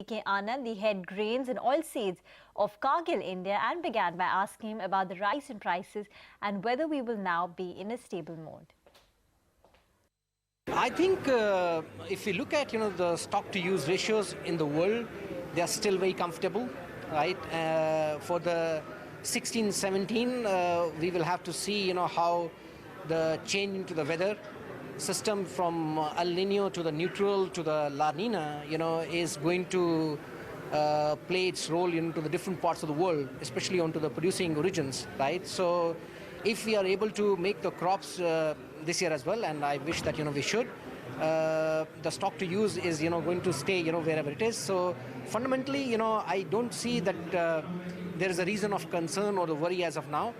BK Anand, the head grains and oilseeds of Cargill India, and began by asking him about the rise in prices and whether we will now be in a stable mode. I think if we look at the stock to use ratios in the world, they are still very comfortable, right? For the 16-17, we will have to see how the change into the weather system from El Nino to the neutral to the La Nina, is going to play its role into the different parts of the world, especially onto the producing regions, right? So if we are able to make the crops this year as well, and I wish that we should, the stock to use is going to stay wherever it is. So fundamentally, I don't see that there is a reason of concern or the worry as of now,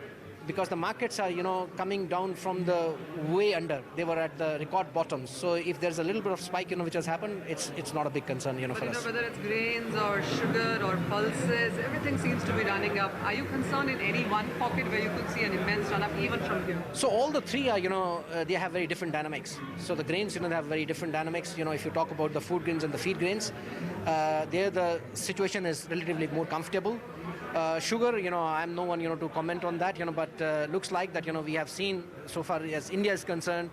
because the markets are coming down from the way under. They were at the record bottoms. So if there's a little bit of spike which has happened, it's not a big concern for us. Whether it's grains or sugar or pulses, everything seems to be running up. Are you concerned in any one pocket where you could see an immense run up even from here? So all the three are they have very different dynamics. So the grains they have very different dynamics. If you talk about the food grains and the feed grains, there the situation is relatively more comfortable. Sugar, I'm no one to comment on that, but looks like that we have seen so far as India is concerned,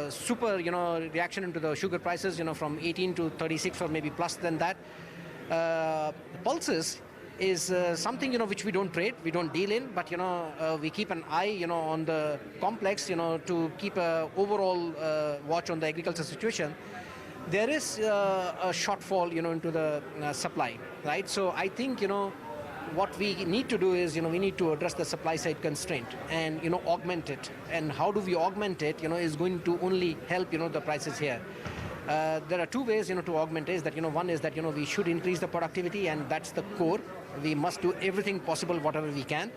super reaction into the sugar prices from 18 to 36 or maybe plus than that. Pulses is something which we don't trade, we don't deal in, but we keep an eye on the complex to keep a overall watch on the agriculture situation. There is a shortfall into the supply, right? So I think what we need to do is, we need to address the supply side constraint and, augment it. And how do we augment it, is going to only help, the prices here. There are two ways, to augment is that, one is that, we should increase the productivity, and that's the core. We must do everything possible, whatever we can.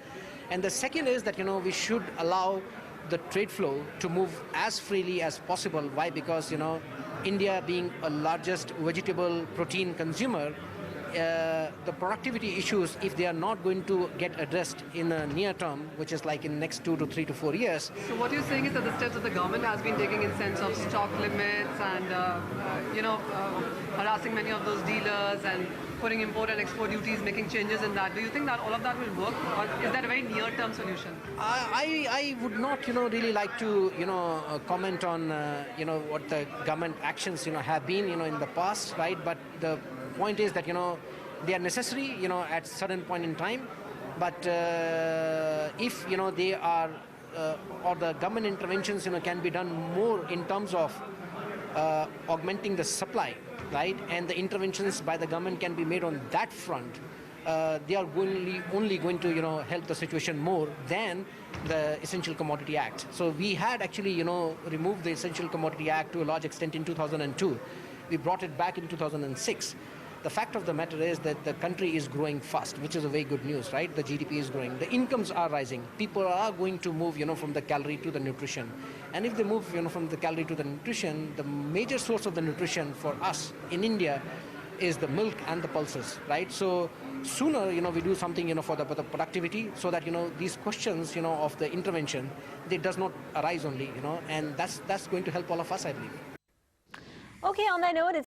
And the second is that, we should allow the trade flow to move as freely as possible. Why? Because, India being a largest vegetable protein consumer, the productivity issues, if they are not going to get addressed in the near term, which is like in next 2 to 3 to 4 years. So what you're saying is that the steps that the government has been taking in sense of stock limits and, harassing many of those dealers and putting import and export duties, making changes in that. Do you think that all of that will work, or is that a very near-term solution? I would not, really like to, comment on, what the government actions, have been, in the past, right? But the point is that they are necessary at certain point in time, but if they are or the government interventions can be done more in terms of augmenting the supply, right, and the interventions by the government can be made on that front, they are only going to help the situation more than the Essential Commodity Act. So we had actually removed the Essential Commodity Act to a large extent in 2002. We brought it back in 2006. The fact of the matter is that the country is growing fast, which is a very good news, right? The GDP is growing. The incomes are rising. People are going to move, from the calorie to the nutrition. And if they move, from the calorie to the nutrition, the major source of the nutrition for us in India is the milk and the pulses, right? So sooner, we do something, for the productivity, so that, these questions, of the intervention, they does not arise only, and that's going to help all of us, I believe. Okay, on that note,